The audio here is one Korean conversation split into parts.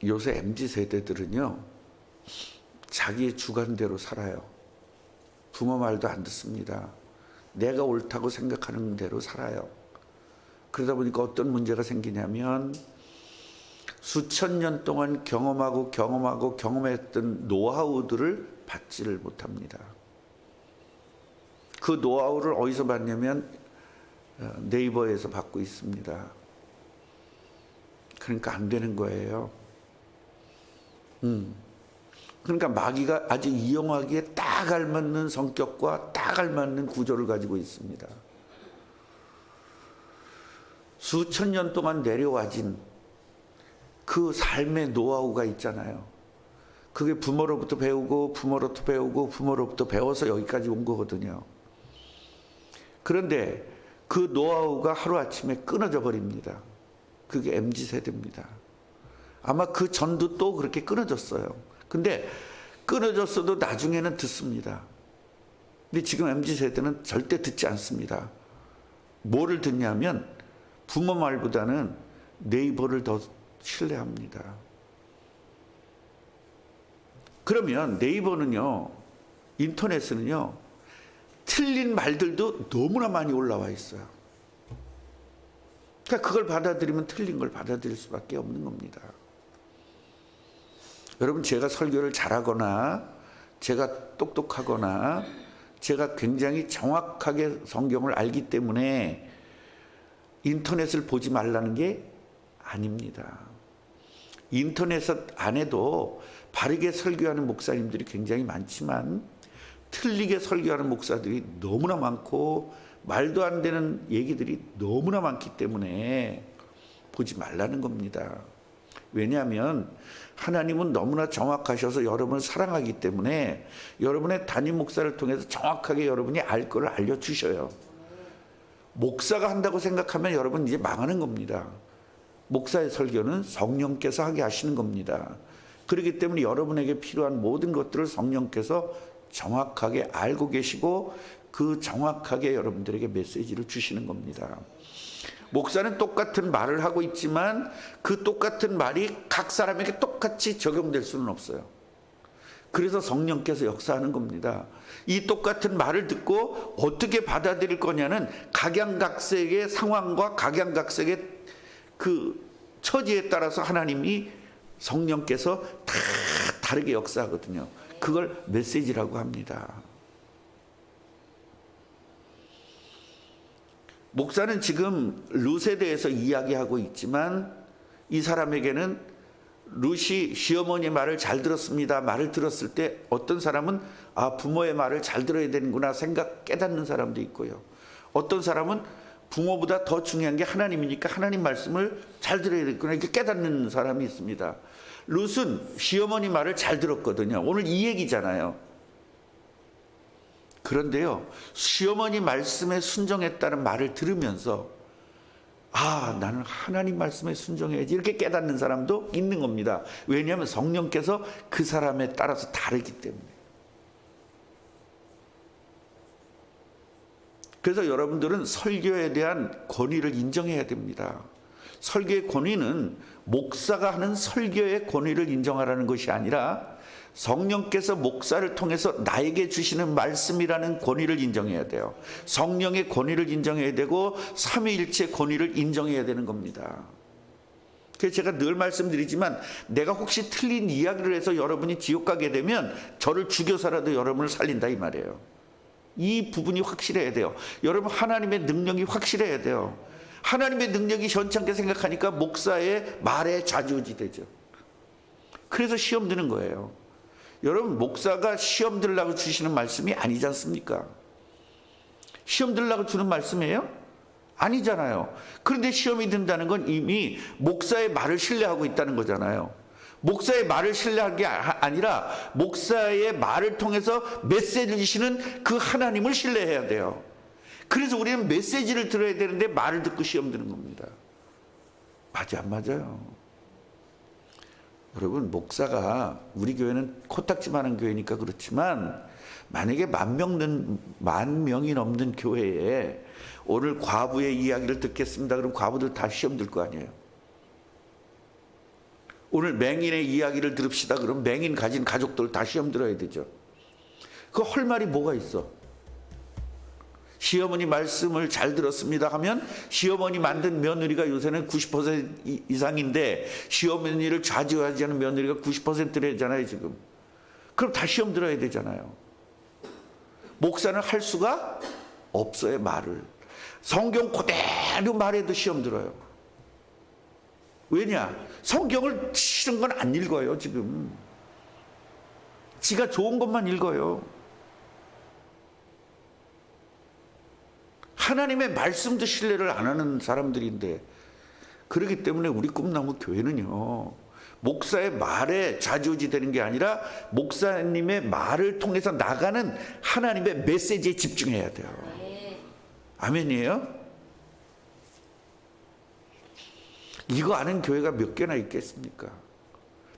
요새 MZ세대들은요, 자기의 주관대로 살아요. 부모 말도 안 듣습니다. 내가 옳다고 생각하는 대로 살아요. 그러다 보니까 어떤 문제가 생기냐면 수천 년 동안 경험했던 노하우들을 받지를 못합니다. 그 노하우를 어디서 받냐면 네이버에서 받고 있습니다. 그러니까 안 되는 거예요. 그러니까 마귀가 아주 이용하기에 딱 알맞는 성격과 딱 알맞는 구조를 가지고 있습니다. 수천 년 동안 내려와진 그 삶의 노하우가 있잖아요. 그게 부모로부터 배우고 부모로부터 배우고 부모로부터 배워서 여기까지 온 거거든요. 그런데 그 노하우가 하루아침에 끊어져 버립니다. 그게 MZ세대입니다. 아마 그 전도 또 그렇게 끊어졌어요. 근데 끊어졌어도 나중에는 듣습니다. 근데 지금 MZ세대는 절대 듣지 않습니다. 뭐를 듣냐면 부모 말보다는 네이버를 더 신뢰합니다. 그러면 네이버는요, 인터넷은요, 틀린 말들도 너무나 많이 올라와 있어요. 그러니까 그걸 받아들이면 틀린 걸 받아들일 수밖에 없는 겁니다. 여러분, 제가 설교를 잘하거나 제가 똑똑하거나 제가 굉장히 정확하게 성경을 알기 때문에 인터넷을 보지 말라는 게 아닙니다. 인터넷 안에도 바르게 설교하는 목사님들이 굉장히 많지만 틀리게 설교하는 목사들이 너무나 많고 말도 안 되는 얘기들이 너무나 많기 때문에 보지 말라는 겁니다. 왜냐하면 하나님은 너무나 정확하셔서 여러분을 사랑하기 때문에 여러분의 담임 목사를 통해서 정확하게 여러분이 알 거를 알려주셔요. 목사가 한다고 생각하면 여러분 이제 망하는 겁니다. 목사의 설교는 성령께서 하게 하시는 겁니다. 그렇기 때문에 여러분에게 필요한 모든 것들을 성령께서 정확하게 알고 계시고 그 정확하게 여러분들에게 메시지를 주시는 겁니다. 목사는 똑같은 말을 하고 있지만 그 똑같은 말이 각 사람에게 똑같이 적용될 수는 없어요. 그래서 성령께서 역사하는 겁니다. 이 똑같은 말을 듣고 어떻게 받아들일 거냐는 각양각색의 상황과 각양각색의 그 처지에 따라서 하나님이 성령께서 다 다르게 역사하거든요. 그걸 메시지라고 합니다. 목사는 지금 룻에 대해서 이야기하고 있지만 이 사람에게는 룻이 시어머니 말을 잘 들었습니다. 말을 들었을 때 어떤 사람은 부모의 말을 잘 들어야 되는구나 깨닫는 사람도 있고요. 어떤 사람은 부모보다 더 중요한 게 하나님이니까 하나님 말씀을 잘 들어야 되겠구나 이렇게 깨닫는 사람이 있습니다. 룻은 시어머니 말을 잘 들었거든요. 오늘 이 얘기잖아요. 그런데요, 시어머니 말씀에 순종했다는 말을 들으면서 나는 하나님 말씀에 순종해야지 이렇게 깨닫는 사람도 있는 겁니다. 왜냐하면 성령께서 그 사람에 따라서 다르기 때문에. 그래서 여러분들은 설교에 대한 권위를 인정해야 됩니다. 설교의 권위는 목사가 하는 설교의 권위를 인정하라는 것이 아니라 성령께서 목사를 통해서 나에게 주시는 말씀이라는 권위를 인정해야 돼요. 성령의 권위를 인정해야 되고 삼위일체 권위를 인정해야 되는 겁니다. 그래서 제가 늘 말씀드리지만 내가 혹시 틀린 이야기를 해서 여러분이 지옥 가게 되면 저를 죽여서라도 여러분을 살린다 이 말이에요. 이 부분이 확실해야 돼요. 여러분, 하나님의 능력이 확실해야 돼요. 하나님의 능력이 현찮게 생각하니까 목사의 말에 좌지우지 되죠. 그래서 시험 드는 거예요. 여러분, 목사가 시험 들라고 주시는 말씀이 아니지 않습니까? 시험 들라고 주는 말씀이에요? 아니잖아요. 그런데 시험이 든다는 건 이미 목사의 말을 신뢰하고 있다는 거잖아요. 목사의 말을 신뢰할 게 아니라 목사의 말을 통해서 메시지를 주시는 그 하나님을 신뢰해야 돼요. 그래서 우리는 메시지를 들어야 되는데 말을 듣고 시험 드는 겁니다. 맞아, 안 맞아요? 여러분, 목사가 우리 교회는 코딱지만한 교회니까 그렇지만 만약에 만 명이 넘는 교회에 오늘 과부의 이야기를 듣겠습니다. 그럼 과부들 다 시험 들 거 아니에요. 오늘 맹인의 이야기를 들읍시다. 그럼 맹인 가진 가족들 다 시험 들어야 되죠. 그 할 말이 뭐가 있어? 시어머니 말씀을 잘 들었습니다 하면 시어머니 만든 며느리가 요새는 90% 이상인데 시어머니를 좌지우지 하는 며느리가 90%래잖아요 지금. 그럼 다 시험 들어야 되잖아요. 목사는 할 수가 없어요. 말을 성경 그대로 말해도 시험 들어요. 왜냐? 성경을 싫은 건 안 읽어요 지금. 지가 좋은 것만 읽어요. 하나님의 말씀도 신뢰를 안 하는 사람들인데, 그렇기 때문에 우리 꿈나무 교회는요, 목사의 말에 좌지우지 되는 게 아니라 목사님의 말을 통해서 나가는 하나님의 메시지에 집중해야 돼요. 아멘이에요? 이거 아는 교회가 몇 개나 있겠습니까?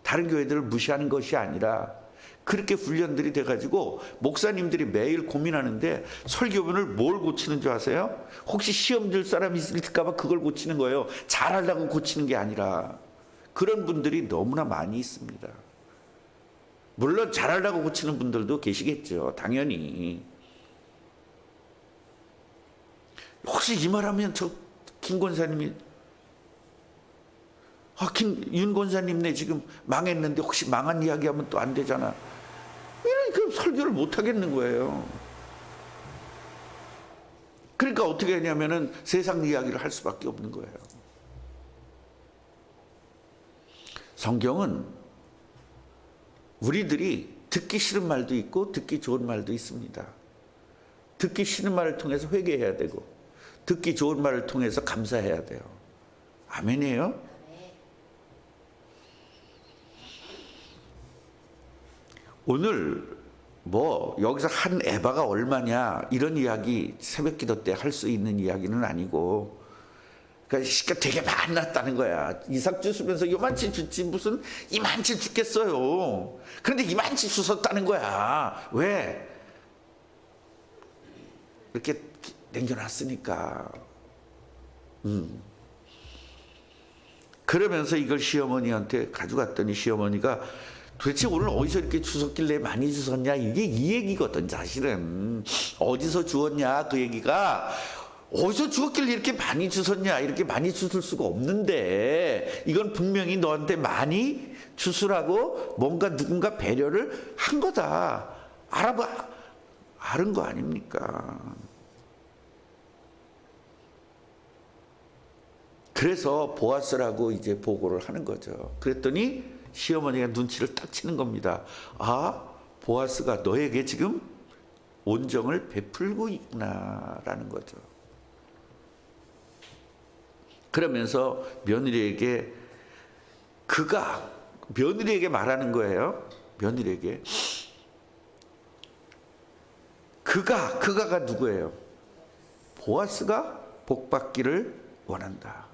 다른 교회들을 무시하는 것이 아니라 그렇게 훈련들이 돼가지고 목사님들이 매일 고민하는데 설교문을 뭘 고치는 줄 아세요? 혹시 시험 들 사람이 있을까봐 그걸 고치는 거예요. 잘하려고 고치는 게 아니라. 그런 분들이 너무나 많이 있습니다. 물론 잘하려고 고치는 분들도 계시겠죠. 당연히. 혹시 이 말하면 저 김 권사님이 윤 권사님네 지금 망했는데 혹시 망한 이야기하면 또 안 되잖아. 그럼 설교를 못 하겠는 거예요. 그러니까 어떻게 하냐면은 세상 이야기를 할 수밖에 없는 거예요. 성경은 우리들이 듣기 싫은 말도 있고 듣기 좋은 말도 있습니다. 듣기 싫은 말을 통해서 회개해야 되고 듣기 좋은 말을 통해서 감사해야 돼요. 아멘이에요? 오늘 여기서 한 에바가 얼마냐 이런 이야기 새벽 기도 때 할 수 있는 이야기는 아니고, 그러니까 되게 많았다는 거야. 이삭 주시면서 요만치 줬지 무슨 이만치 죽겠어요. 그런데 이만치 주셨다는 거야. 왜? 이렇게 남겨놨으니까. 그러면서 이걸 시어머니한테 가져갔더니 시어머니가 도대체 오늘 어디서 이렇게 주웠길래 많이 주웠냐, 이게 이 얘기거든. 사실은 어디서 주웠냐 그 얘기가, 어디서 주웠길래 이렇게 많이 주웠냐, 이렇게 많이 주술 수가 없는데 이건 분명히 너한테 많이 주수라고 뭔가 누군가 배려를 한 거다. 알은 거 아닙니까? 그래서 보아스라고 이제 보고를 하는 거죠. 그랬더니 시어머니가 눈치를 딱 치는 겁니다. 보아스가 너에게 지금 온정을 베풀고 있구나라는 거죠. 그러면서 며느리에게 말하는 거예요. 며느리에게 그가가 누구예요? 보아스가 복받기를 원한다.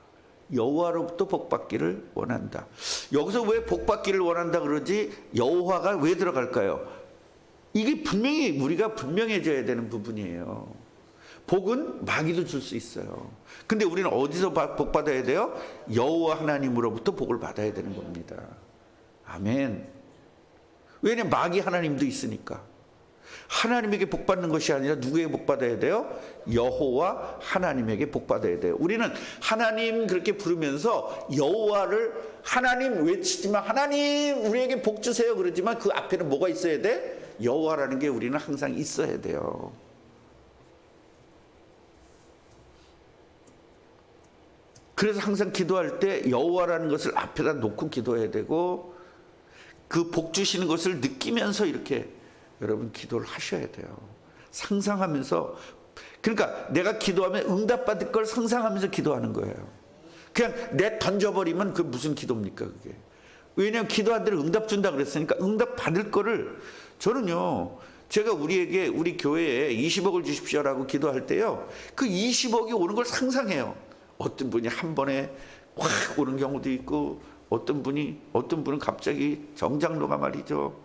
여호와로부터 복받기를 원한다. 여기서 왜 복받기를 원한다 그러지? 여호와가 왜 들어갈까요? 이게 분명히 우리가 분명해져야 되는 부분이에요. 복은 마귀도 줄 수 있어요. 근데 우리는 어디서 복 받아야 돼요? 여호와 하나님으로부터 복을 받아야 되는 겁니다. 아멘. 왜냐면 마귀 하나님도 있으니까. 하나님에게 복 받는 것이 아니라 누구에게 복 받아야 돼요? 여호와 하나님에게 복 받아야 돼요. 우리는 하나님 그렇게 부르면서 여호와를 하나님 외치지만, 하나님 우리에게 복 주세요 그러지만 그 앞에는 뭐가 있어야 돼? 여호와라는 게 우리는 항상 있어야 돼요. 그래서 항상 기도할 때 여호와라는 것을 앞에다 놓고 기도해야 되고, 그 복 주시는 것을 느끼면서 이렇게 여러분 기도를 하셔야 돼요. 상상하면서. 그러니까 내가 기도하면 응답받을 걸 상상하면서 기도하는 거예요. 그냥 내 던져버리면 그 무슨 기도입니까 그게. 왜냐하면 기도한 대로 응답 준다 그랬으니까 응답 받을 거를. 저는요, 제가 우리 교회에 20억을 주십시오라고 기도할 때요, 그 20억이 오는 걸 상상해요. 어떤 분이 한 번에 확 오는 경우도 있고, 어떤 분은 갑자기 정장로가 말이죠,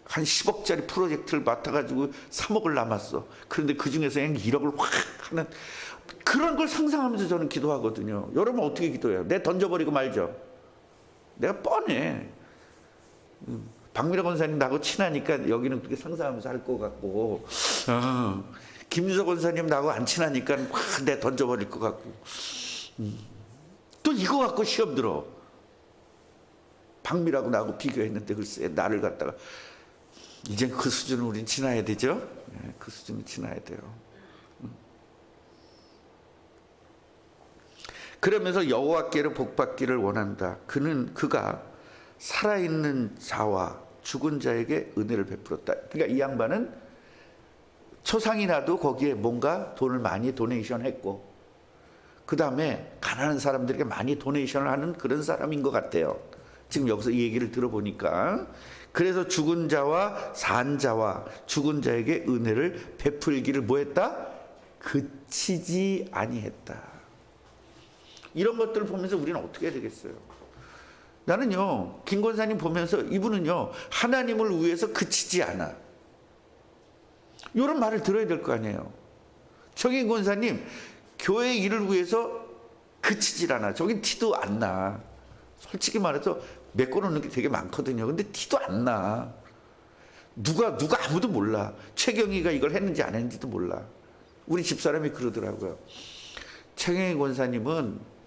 한 10억짜리 프로젝트를 맡아가지고 3억을 남았어. 그런데 그 중에서 그냥 1억을 확 하는 그런 걸 상상하면서 저는 기도하거든요. 여러분 어떻게 기도해요? 내 던져버리고 말죠. 내가 뻔해. 박미라 권사님 나하고 친하니까 여기는 그렇게 상상하면서 할 것 같고, 김유석 권사님 나하고 안 친하니까 확 내 던져버릴 것 같고, 또 이거 갖고 시험 들어. 박미라고 나하고 비교했는데 글쎄 나를 갖다가 이젠 그 수준은 우린 지나야 되죠. 그 수준은 지나야 돼요. 그러면서 여호와께로 복받기를 원한다. 그가 살아있는 자와 죽은 자에게 은혜를 베풀었다. 그러니까 이 양반은 초상이 나도 거기에 뭔가 돈을 많이 도네이션 했고, 그 다음에 가난한 사람들에게 많이 도네이션을 하는 그런 사람인 것 같아요. 지금 여기서 이 얘기를 들어보니까. 그래서 죽은 자와 산 자와 죽은 자에게 은혜를 베풀기를 뭐했다? 그치지 아니했다. 이런 것들을 보면서 우리는 어떻게 해야 되겠어요? 나는요, 김 권사님 보면서 이분은요, 하나님을 위해서 그치지 않아. 이런 말을 들어야 될 거 아니에요. 정인 권사님, 교회 일을 위해서 그치질 않아. 저긴 티도 안 나. 솔직히 말해서 메꿔놓는 게 되게 많거든요. 근데 티도 안 나. 누가 아무도 몰라. 최경희가 이걸 했는지 안 했는지도 몰라. 우리 집사람이 그러더라고요. 최경희 권사님은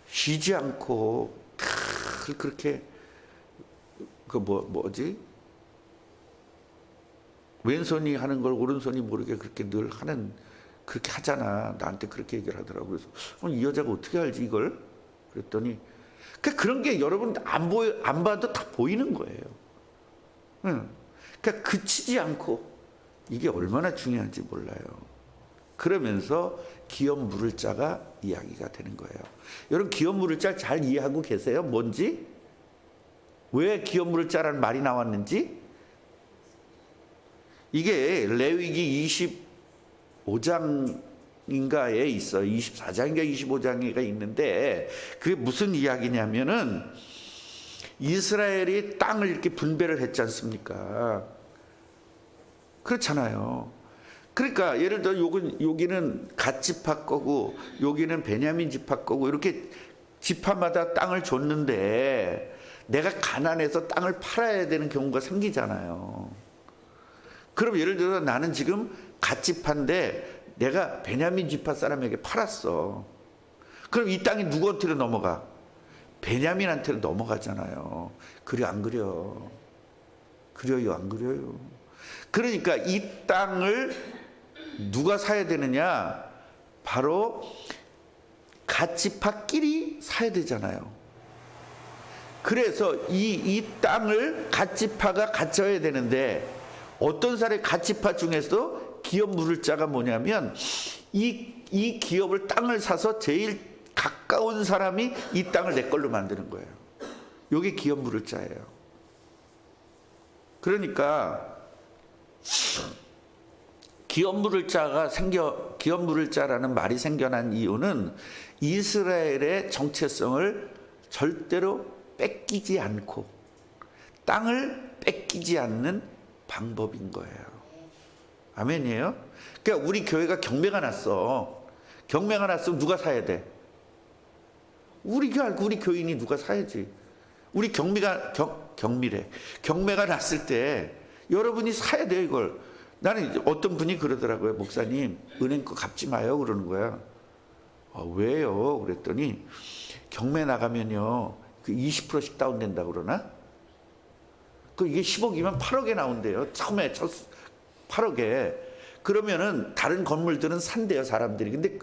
쉬지 않고 늘 그렇게 뭐지? 왼손이 하는 걸 오른손이 모르게 그렇게 늘 하는, 그렇게 하잖아. 나한테 그렇게 얘기를 하더라고요. 그래서 이 여자가 어떻게 알지 이걸? 그랬더니 그런 게 여러분 안 봐도 다 보이는 거예요. 그러니까 그치지 않고, 이게 얼마나 중요한지 몰라요. 그러면서 기업 물을 자가 이야기가 되는 거예요. 여러분 기업 물을 자 잘 이해하고 계세요? 뭔지? 왜 기업 물을 자라는 말이 나왔는지? 이게 레위기 25장인가에 있어. 24장인가 25장인가 있는데, 그게 무슨 이야기냐면은 이스라엘이 땅을 이렇게 분배를 했지 않습니까? 그렇잖아요. 그러니까 예를 들어 여기는 갓 지파 거고 여기는 베냐민 지파 거고 이렇게 지파마다 땅을 줬는데 내가 가난해서 땅을 팔아야 되는 경우가 생기잖아요. 그럼 예를 들어 나는 지금 갓 지파인데 내가 베냐민 지파 사람에게 팔았어. 그럼 이 땅이 누구한테로 넘어가? 베냐민한테로 넘어가잖아요. 그래 안 그려? 그려요 안 그려요? 그러니까 이 땅을 누가 사야 되느냐? 바로 갓지파끼리 사야 되잖아요. 그래서 이 땅을 갓지파가 가져야 되는데, 어떤 사람의 갓지파 중에서 기업 물을 자가 뭐냐면 이 기업을 땅을 사서 제일 가까운 사람이 이 땅을 내 걸로 만드는 거예요. 이게 기업 물을 자예요. 그러니까 기업 물을 자라는 말이 생겨난 이유는 이스라엘의 정체성을 절대로 뺏기지 않고 땅을 뺏기지 않는 방법인 거예요. 아멘이에요? 그러니까 우리 교회가 경매가 났어. 경매가 났으면 누가 사야 돼? 우리 교인이 누가 사야지. 우리 경매가 났을 때 여러분이 사야 돼요, 이걸. 나는 어떤 분이 그러더라고요. 목사님, 은행 거 갚지 마요. 그러는 거야. 왜요? 그랬더니 경매 나가면요, 그 20%씩 다운된다고 그러나? 이게 10억이면 8억에 나온대요. 처음에 8억에. 그러면은 다른 건물들은 산대요, 사람들이. 근데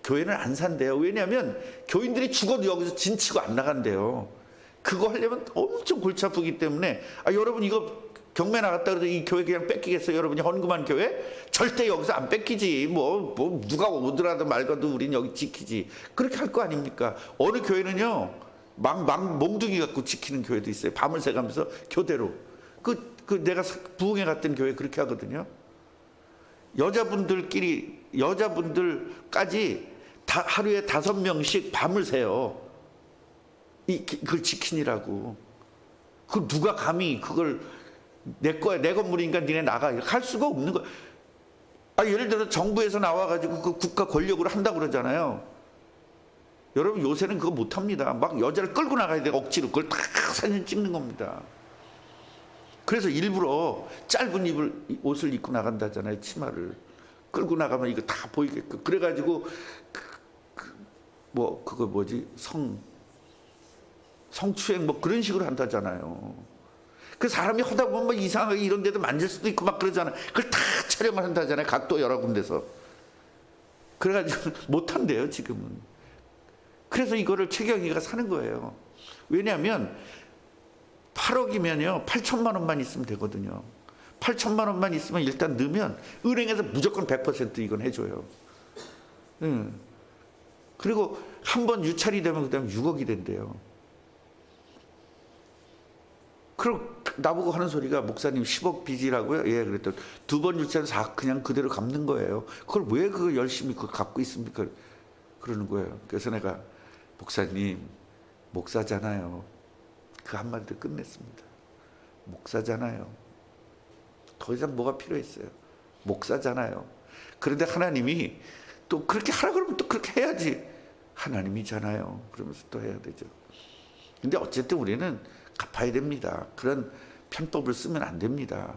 교회는 안 산대요. 왜냐하면 교인들이 죽어도 여기서 진치고 안 나간대요. 그거 하려면 엄청 골치 아프기 때문에, 여러분 이거 경매 나갔다 그래도 이 교회 그냥 뺏기겠어요? 여러분이 헌금한 교회? 절대 여기서 안 뺏기지. 뭐 누가 오더라도 말고도 우린 여기 지키지. 그렇게 할 거 아닙니까? 어느 교회는요, 몽둥이 갖고 지키는 교회도 있어요. 밤을 새가면서 교대로. 내가 부흥회 갔던 교회 그렇게 하거든요. 여자분들까지 하루에 5명씩 밤을 새요. 그걸 지키느라고. 누가 감히 그걸 내 거야, 내 건물이니까 니네 나가. 할 수가 없는 거야. 예를 들어 정부에서 나와가지고 그 국가 권력으로 한다고 그러잖아요. 여러분 요새는 그거 못합니다. 막 여자를 끌고 나가야 돼. 억지로 그걸 다 사진 찍는 겁니다. 그래서 일부러 짧은 옷을 입고 나간다잖아요. 치마를 끌고 나가면 이거 다 보이게끔. 그래가지고 그거 뭐지, 성추행 뭐 그런 식으로 한다잖아요. 그 사람이 하다 보면 뭐 이상하게 이런 데도 만질 수도 있고 막 그러잖아요. 그걸 다 촬영을 한다잖아요. 각도 여러 군데서. 그래가지고 못한대요 지금은. 그래서 이거를 최경희가 사는 거예요. 왜냐하면 8억이면요 8천만 원만 있으면 되거든요. 8천만 원만 있으면 일단 넣으면 은행에서 무조건 100% 이건 해줘요. 그리고 한 번 유찰이 되면 그다음에 6억이 된대요. 그리고 나보고 하는 소리가 목사님 10억 빚이라고요? 예, 그랬더니 2번 유찰은 그냥 그대로 갚는 거예요. 그걸 왜 그거 열심히 그걸 갚고 있습니까? 그러는 거예요. 그래서 내가 목사님 목사잖아요. 그 한마디로 끝냈습니다. 목사잖아요. 더 이상 뭐가 필요했어요. 목사잖아요. 그런데 하나님이 또 그렇게 하라 그러면 또 그렇게 해야지. 하나님이잖아요. 그러면서 또 해야 되죠. 근데 어쨌든 우리는 갚아야 됩니다. 그런 편법을 쓰면 안 됩니다.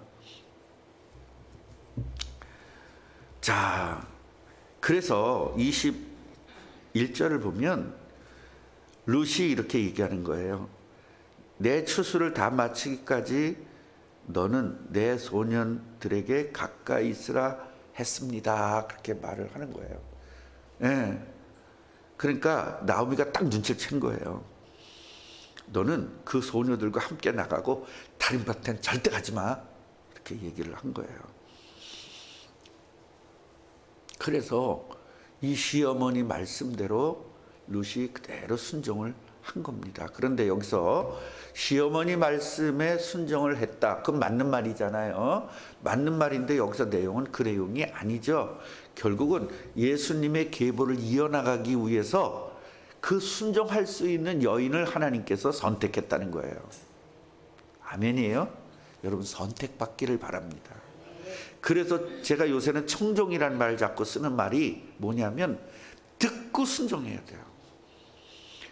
자, 그래서 21절을 보면 룻이 이렇게 얘기하는 거예요. 내 추수를 다 마치기까지 너는 내 소년들에게 가까이 있으라 했습니다. 그렇게 말을 하는 거예요. 예. 그러니까 나오미가 딱 눈치를 챈 거예요. 너는 그 소녀들과 함께 나가고 다른 밭엔 절대 가지 마. 이렇게 얘기를 한 거예요. 그래서 이 시어머니 말씀대로 룻이 그대로 순종을 한 겁니다. 그런데 여기서 시어머니 말씀에 순종을 했다. 그건 맞는 말이잖아요. 맞는 말인데 여기서 내용은 그 내용이 아니죠. 결국은 예수님의 계보를 이어나가기 위해서 그 순종할 수 있는 여인을 하나님께서 선택했다는 거예요. 아멘이에요? 여러분 선택받기를 바랍니다. 그래서 제가 요새는 청종이라는 말 자꾸 쓰는 말이 뭐냐면 듣고 순종해야 돼요.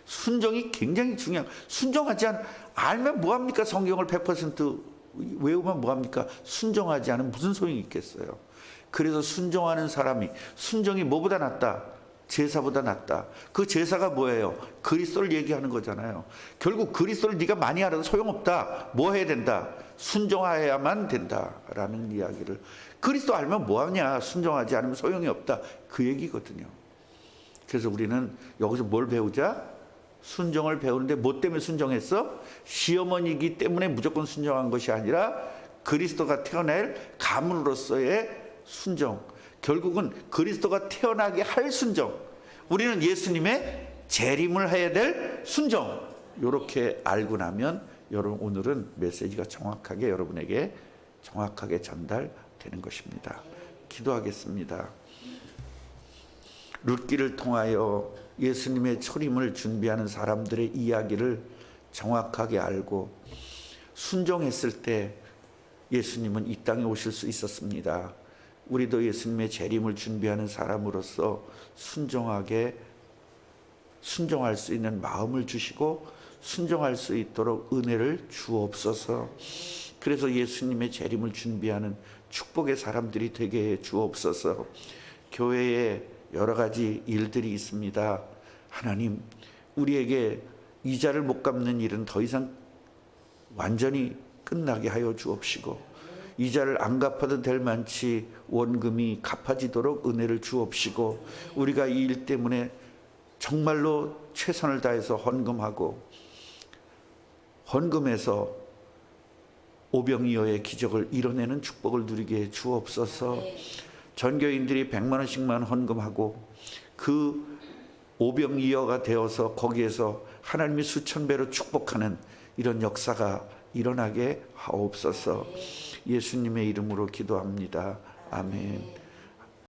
순종이 굉장히 중요해요. 순종하지 알면 뭐합니까? 성경을 100% 외우면 뭐합니까? 순종하지 않으면 무슨 소용이 있겠어요. 그래서 순종하는 사람이 순종이 뭐보다 낫다? 제사보다 낫다. 그 제사가 뭐예요? 그리스도를 얘기하는 거잖아요. 결국 그리스도를 네가 많이 알아도 소용없다. 뭐 해야 된다? 순종해야만 된다라는 이야기를. 그리스도 알면 뭐하냐? 순종하지 않으면 소용이 없다. 그 얘기거든요. 그래서 우리는 여기서 뭘 배우자? 순종을 배우는데 뭐 때문에 순종했어? 시어머니이기 때문에 무조건 순종한 것이 아니라 그리스도가 태어날 가문으로서의 순종. 결국은 그리스도가 태어나게 할 순종. 우리는 예수님의 재림을 해야 될 순종. 이렇게 알고 나면 여러분 오늘은 메시지가 정확하게 여러분에게 정확하게 전달되는 것입니다. 기도하겠습니다. 룻기를 통하여 예수님의 초림을 준비하는 사람들의 이야기를 정확하게 알고 순종했을 때 예수님은 이 땅에 오실 수 있었습니다. 우리도 예수님의 재림을 준비하는 사람으로서 순종할 수 있는 마음을 주시고 순종할 수 있도록 은혜를 주옵소서. 그래서 예수님의 재림을 준비하는 축복의 사람들이 되게 해 주옵소서. 교회에 여러 가지 일들이 있습니다. 하나님, 우리에게 이자를 못 갚는 일은 더 이상 완전히 끝나게 하여 주옵시고 이자를 안 갚아도 될 만치 원금이 갚아지도록 은혜를 주옵시고 우리가 이 일 때문에 정말로 최선을 다해서 헌금하고 헌금해서 오병이어의 기적을 이뤄내는 축복을 누리게 해 주옵소서. 전교인들이 100만 원씩만 헌금하고 그 오병이어가 되어서 거기에서 하나님이 수천 배로 축복하는 이런 역사가 일어나게 하옵소서. 예수님의 이름으로 기도합니다. 아멘.